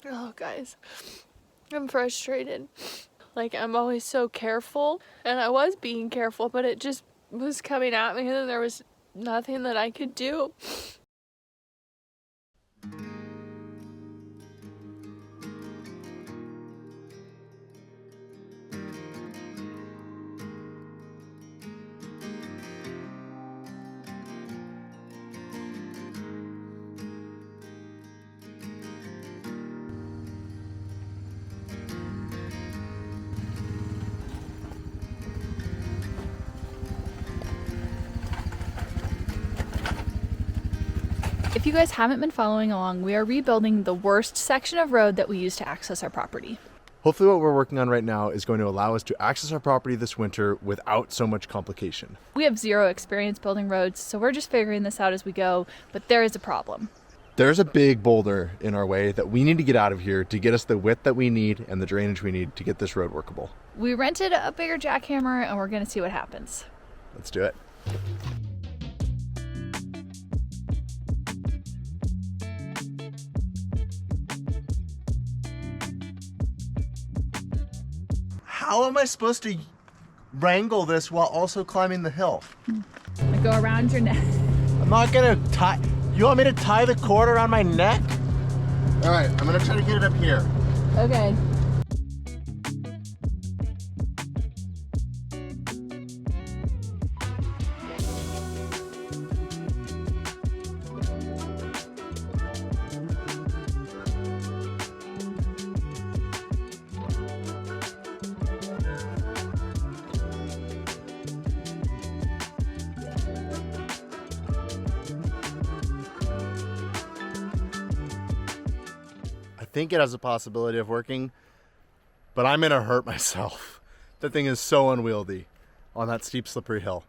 Oh, guys, I'm frustrated. Like, I'm always so careful, and I was being careful, but it just was coming at me, and there was nothing that I could do. If you guys haven't been following along, we are rebuilding the worst section of road that we use to access our property. Hopefully what we're working on right now is going to allow us to access our property this winter without so much complication. We have zero experience building roads, so we're just figuring this out as we go, but there is a problem. There's a big boulder in our way that we need to get out of here to get us the width that we need and the drainage we need to get this road workable. We rented a bigger jackhammer and we're gonna see what happens. Let's do it. How am I supposed to wrangle this while also climbing the hill? I go around your neck. I'm not gonna tie. You want me to tie the cord around my neck? All right, I'm gonna try to get it up here. Okay. I think it has a possibility of working, but I'm gonna hurt myself. That thing is so unwieldy on that steep, slippery hill.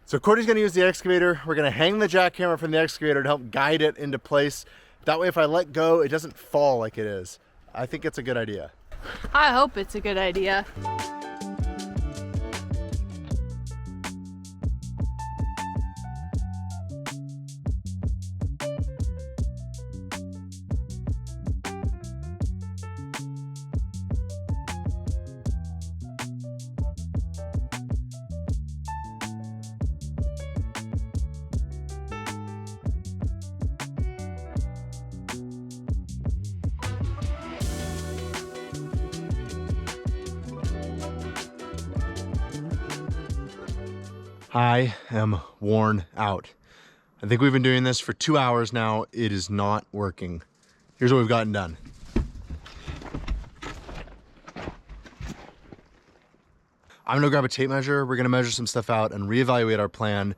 So Courtney's gonna use the excavator. We're gonna hang the jackhammer from the excavator to help guide it into place. That way, if I let go, it doesn't fall like it is. I think it's a good idea. I hope it's a good idea. I am worn out. I think we've been doing this for 2 hours now. It is not working. Here's what we've gotten done. I'm gonna grab a tape measure. We're gonna measure some stuff out and reevaluate our plan.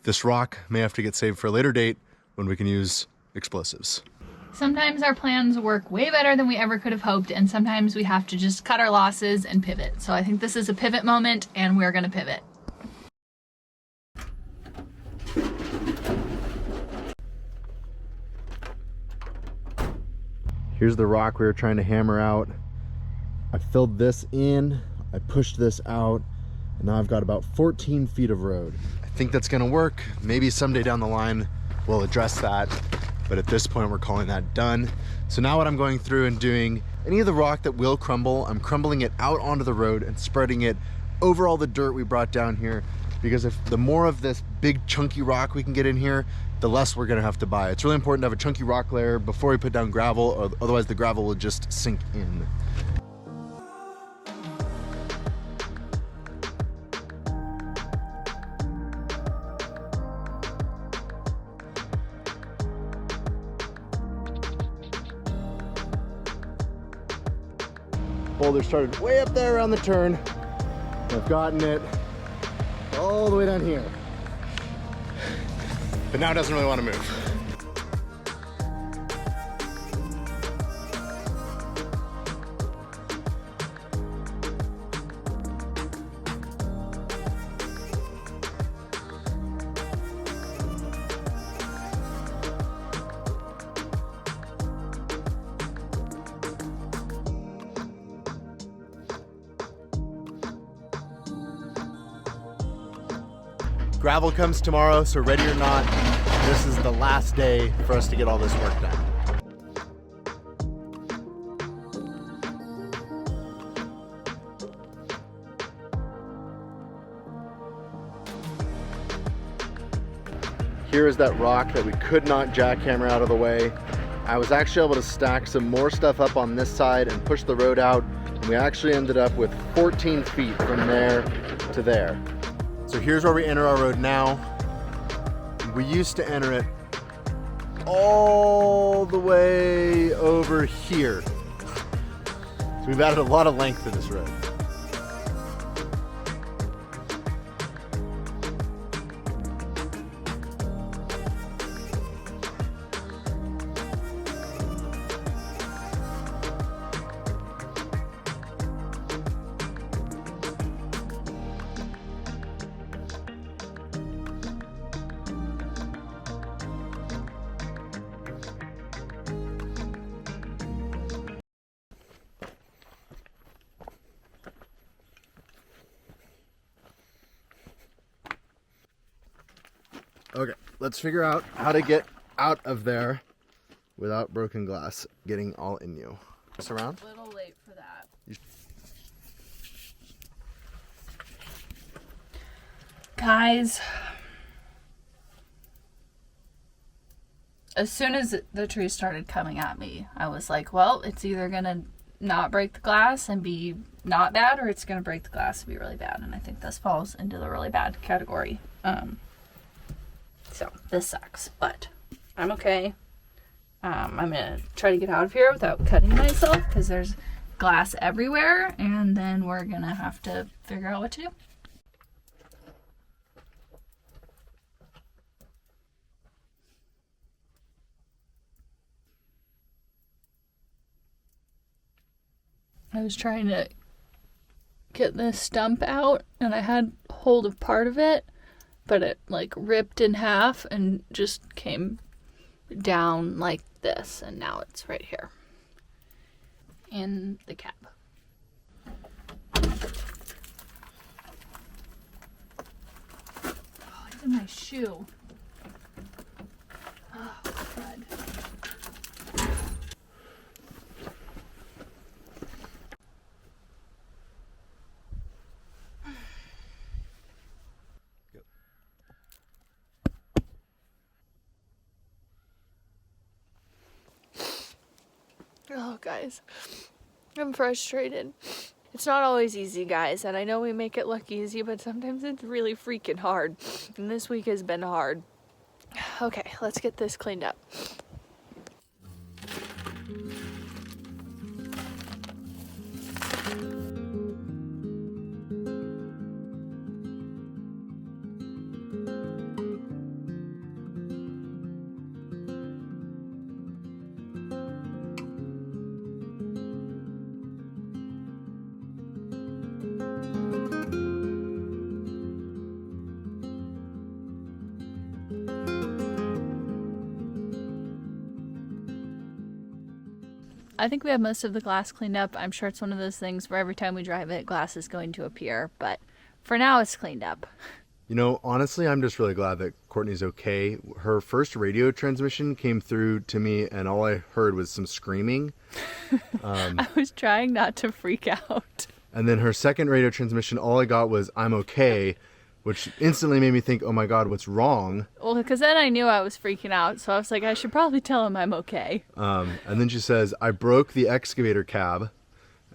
This rock may have to get saved for a later date when we can use explosives. Sometimes our plans work way better than we ever could have hoped, and sometimes we have to just cut our losses and pivot. So I think this is a pivot moment, and we're gonna pivot. Here's the rock we were trying to hammer out. I filled this in, I pushed this out, and now I've got about 14 feet of road. I think that's gonna work. Maybe someday down the line, we'll address that. But at this point, we're calling that done. So now what I'm going through and doing, any of the rock that will crumble, I'm crumbling it out onto the road and spreading it over all the dirt we brought down here. Because if the more of this big chunky rock we can get in here, the less we're gonna have to buy. It's really important to have a chunky rock layer before we put down gravel, or otherwise the gravel will just sink in. Boulder started way up there around the turn. I've gotten it all the way down here. But now it doesn't really want to move. Gravel comes tomorrow, so ready or not, this is the last day for us to get all this work done. Here is that rock that we could not jackhammer out of the way. I was actually able to stack some more stuff up on this side and push the road out. And we actually ended up with 14 feet from there to there. So here's where we enter our road now. We used to enter it all the way over here. So we've added a lot of length to this road. Okay, let's figure out how to get out of there without broken glass getting all in you. This around? A little late for that. Guys, as soon as the tree started coming at me, I was like, well, it's either gonna not break the glass and be not bad, or it's gonna break the glass and be really bad. And I think this falls into the really bad category. So this sucks, but I'm okay. I'm gonna try to get out of here without cutting myself because there's glass everywhere, and then we're gonna have to figure out what to do. I was trying to get this stump out and I had hold of part of it, but it like ripped in half and just came down like this, and now it's right here in the cab. Oh, it's in my shoe. Oh, God. Oh, guys, I'm frustrated. It's not always easy, guys, and I know we make it look easy, but sometimes it's really freaking hard. And this week has been hard. Okay, let's get this cleaned up. I think we have most of the glass cleaned up. I'm sure it's one of those things where every time we drive it, glass is going to appear. But for now, it's cleaned up. You know, honestly, I'm just really glad that Courtney's okay. Her first radio transmission came through to me, and all I heard was some screaming. I was trying not to freak out. And then her second radio transmission, all I got was, "I'm okay," which instantly made me think, oh my God, what's wrong? Well, because then I knew I was freaking out, so I was like, I should probably tell him I'm okay. And then she says, "I broke the excavator cab,"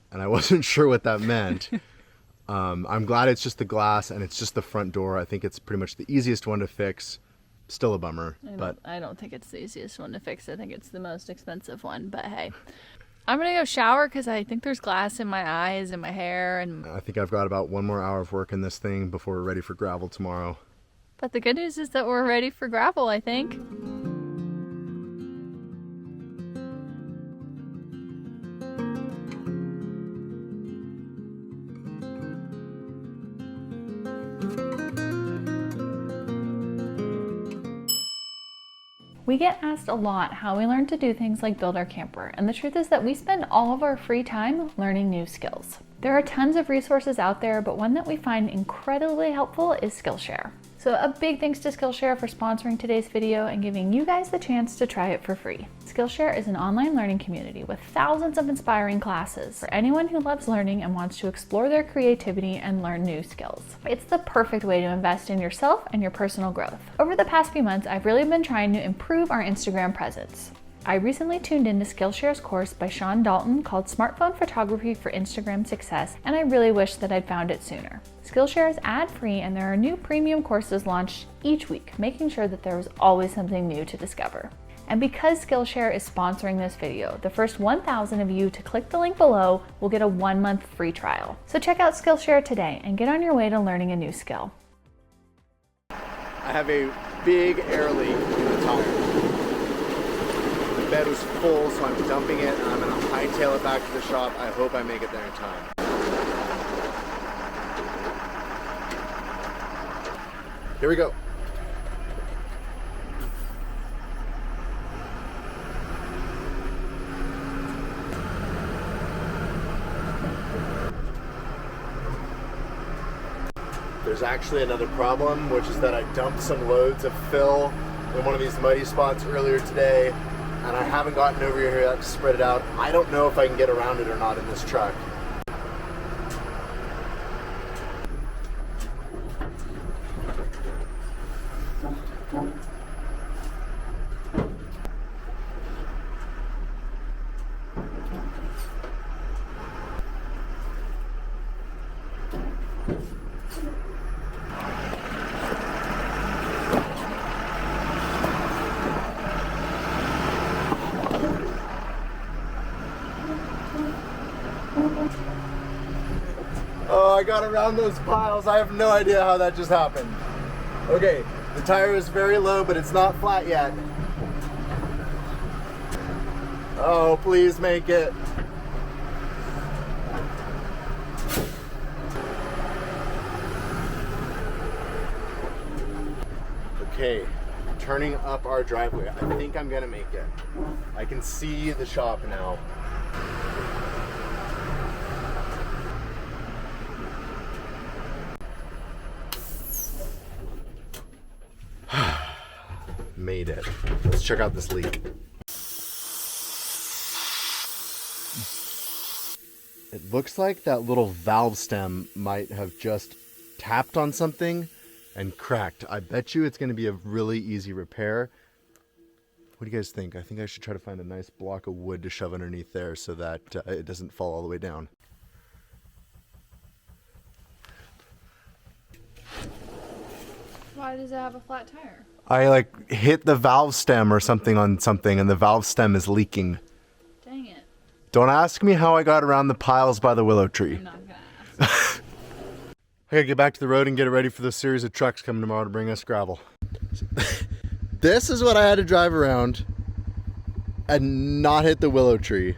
and I wasn't sure what that meant. I'm glad it's just the glass and it's just the front door. I think it's pretty much the easiest one to fix. Still a bummer, but I don't think it's the easiest one to fix. I think it's the most expensive one, but hey. I'm gonna go shower because I think there's glass in my eyes and my hair, and I think I've got about 1 more hour of work in this thing before we're ready for gravel tomorrow. but the good news is that we're ready for gravel, I think. We get asked a lot how we learn to do things like build our camper, and the truth is that we spend all of our free time learning new skills. There are tons of resources out there, but one that we find incredibly helpful is Skillshare. So a big thanks to Skillshare for sponsoring today's video and giving you guys the chance to try it for free. Skillshare is an online learning community with thousands of inspiring classes for anyone who loves learning and wants to explore their creativity and learn new skills. It's the perfect way to invest in yourself and your personal growth. Over the past few months, I've really been trying to improve our Instagram presence. I recently tuned into Skillshare's course by Sean Dalton called Smartphone Photography for Instagram Success, and I really wish that I'd found it sooner. Skillshare is ad-free and there are new premium courses launched each week, making sure that there is always something new to discover. And because Skillshare is sponsoring this video, the first 1,000 of you to click the link below will get a 1-month free trial. So check out Skillshare today and get on your way to learning a new skill. I have a big air leak in the tire. The bed was full, so I'm dumping it and I'm gonna hightail it back to the shop. I hope I make it there in time. Here we go. There's actually another problem, which is that I dumped some loads of fill in one of these muddy spots earlier today, and I haven't gotten over here yet to spread it out. I don't know if I can get around it or not in this truck. Oh, I got around those piles. I have no idea how that just happened. Okay, the tire is very low, but it's not flat yet. Oh, please make it. Okay, turning up our driveway. I think I'm gonna make it. I can see the shop now. Made it. Let's check out this leak. It looks like that little valve stem might have just tapped on something and cracked. I bet you it's going to be a really easy repair. What do you guys think? I think I should try to find a nice block of wood to shove underneath there so that it doesn't fall all the way down. Why does it have a flat tire? I hit the valve stem or something on something and the valve stem is leaking. Dang it. Don't ask me how I got around the piles by the willow tree. I'm not gonna ask. I gotta get back to the road and get it ready for the series of trucks coming tomorrow to bring us gravel. This is what I had to drive around and not hit the willow tree.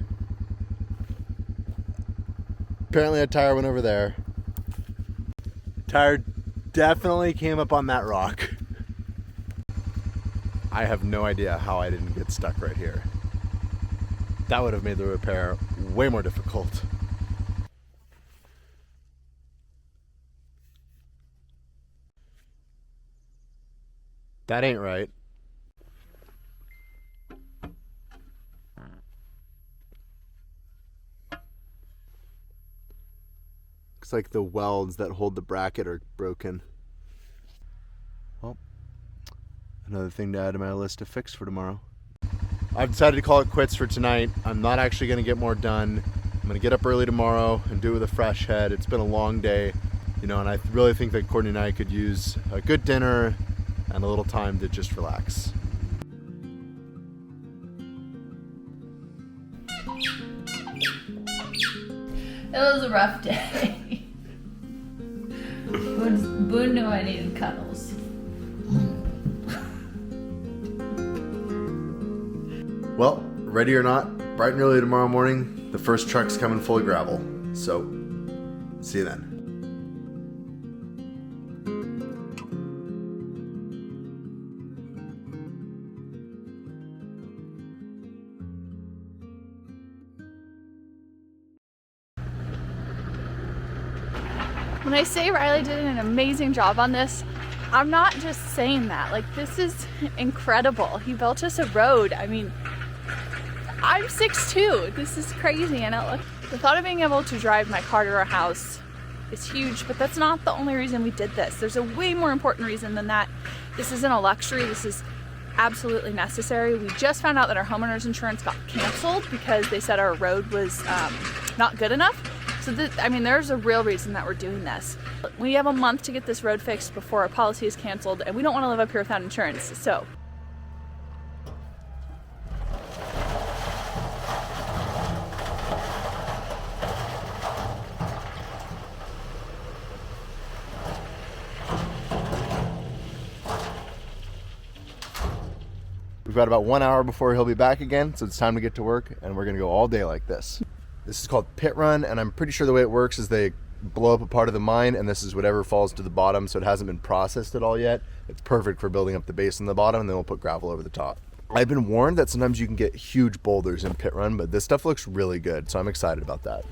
Apparently a tire went over there. Tire definitely came up on that rock. I have no idea how I didn't get stuck right here. That would have made the repair way more difficult. That ain't right. Looks like the welds that hold the bracket are broken. Well, another thing to add to my list to fix for tomorrow. I've decided to call it quits for tonight. I'm not actually going to get more done. I'm going to get up early tomorrow and do it with a fresh head. It's been a long day, and I really think that Courtney and I could use a good dinner and a little time to just relax. It was a rough day. Boone knew I needed cuddles. Well, ready or not, bright and early tomorrow morning, the first truck's coming full of gravel. So, see you then. When I say Riley did an amazing job on this, I'm not just saying that. Like, this is incredible. He built us a road. I mean, I'm 6'2". This is crazy. And the thought of being able to drive my car to our house is huge, but that's not the only reason we did this. There's a way more important reason than that. This isn't a luxury. This is absolutely necessary. We just found out that our homeowner's insurance got canceled because they said our road was not good enough. So I mean, there's a real reason that we're doing this. We have a month to get this road fixed before our policy is canceled, and we don't want to live up here without insurance. So We've got about 1 hour before he'll be back again, so it's time to get to work, and we're gonna go all day like this. This is called pit run, and I'm pretty sure the way it works is they blow up a part of the mine, and this is whatever falls to the bottom, so it hasn't been processed at all yet. It's perfect for building up the base on the bottom, and then we'll put gravel over the top. I've been warned that sometimes you can get huge boulders in pit run, but this stuff looks really good, so I'm excited about that.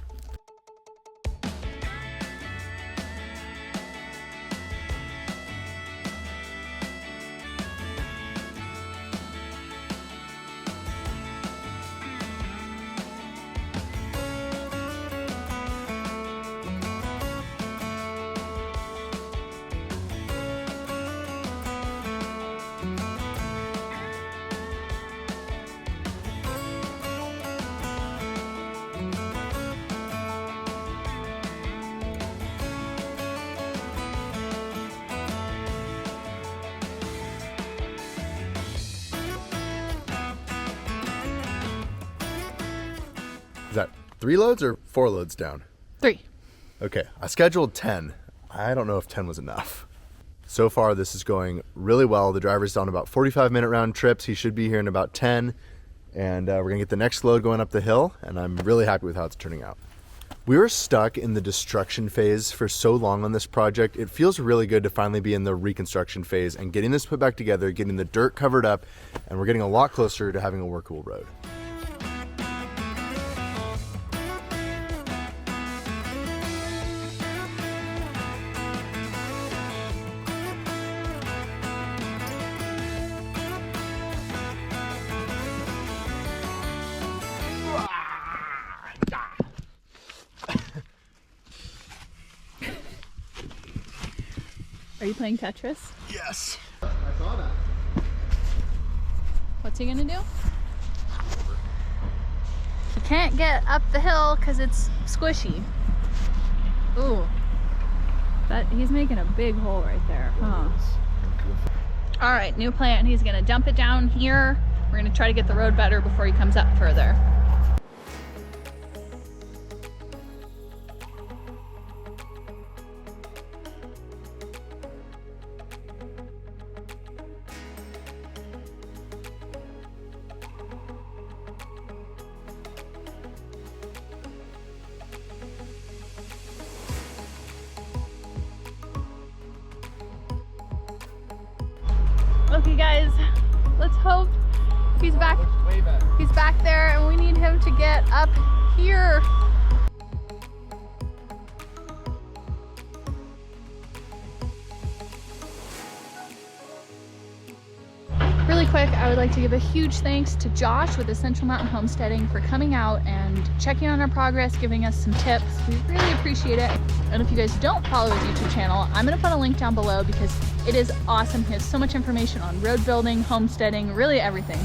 Is that 3 loads or 4 loads down? 3. Okay, I scheduled 10. I don't know if 10 was enough. So far, this is going really well. The driver's on about 45-minute round trips. He should be here in about 10. And we're gonna get the next load going up the hill, and I'm really happy with how it's turning out. We were stuck in the destruction phase for so long on this project. It feels really good to finally be in the reconstruction phase and getting this put back together, getting the dirt covered up, and we're getting a lot closer to having a workable road. Are you playing Tetris? Yes. I saw that. What's he gonna do? He can't get up the hill because it's squishy. Ooh. He's making a big hole right there, huh? All right, new plan. He's gonna dump it down here. We're gonna try to get the road better before he comes up further. Okay guys, let's hope he's back. He's back there and we need him to get up here. Really quick, I would like to give a huge thanks to Josh with Essential Mountain Homesteading for coming out and checking on our progress, giving us some tips. We really appreciate it. And if you guys don't follow his YouTube channel, I'm gonna put a link down below because it is awesome. He has so much information on road building, homesteading, really everything.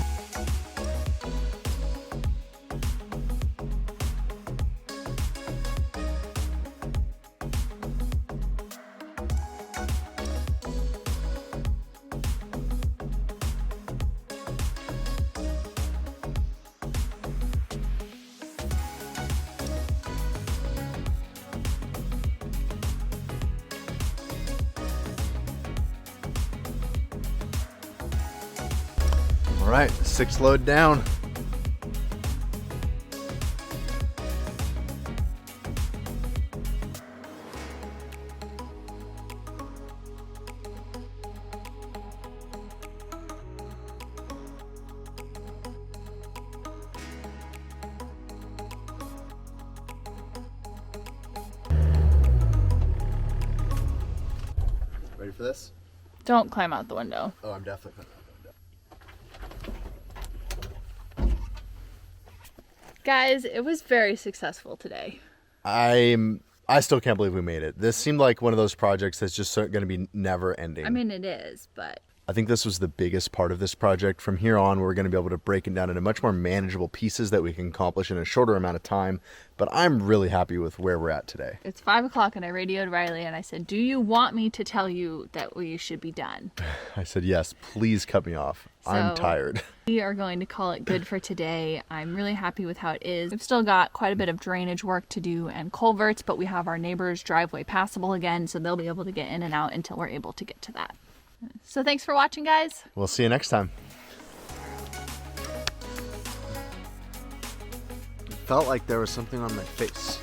All right, 6th load down. Ready for this? Don't climb out the window. Oh, I'm definitely climbing out the window. Guys, it was very successful today. I still can't believe we made it. This seemed like one of those projects that's just going to be never ending. I mean, it is, but I think this was the biggest part of this project. From here on, we're going to be able to break it down into much more manageable pieces that we can accomplish in a shorter amount of time. But I'm really happy with where we're at today. it's 5 o'clock and I radioed Riley and I said, do you want me to tell you that we should be done? I said, yes, please cut me off. I'm tired. We are going to call it good for today. I'm really happy with how it is. We've still got quite a bit of drainage work to do and culverts, but we have our neighbor's driveway passable again, so they'll be able to get in and out until we're able to get to that. So thanks for watching, guys. We'll see you next time. Felt like there was something on my face.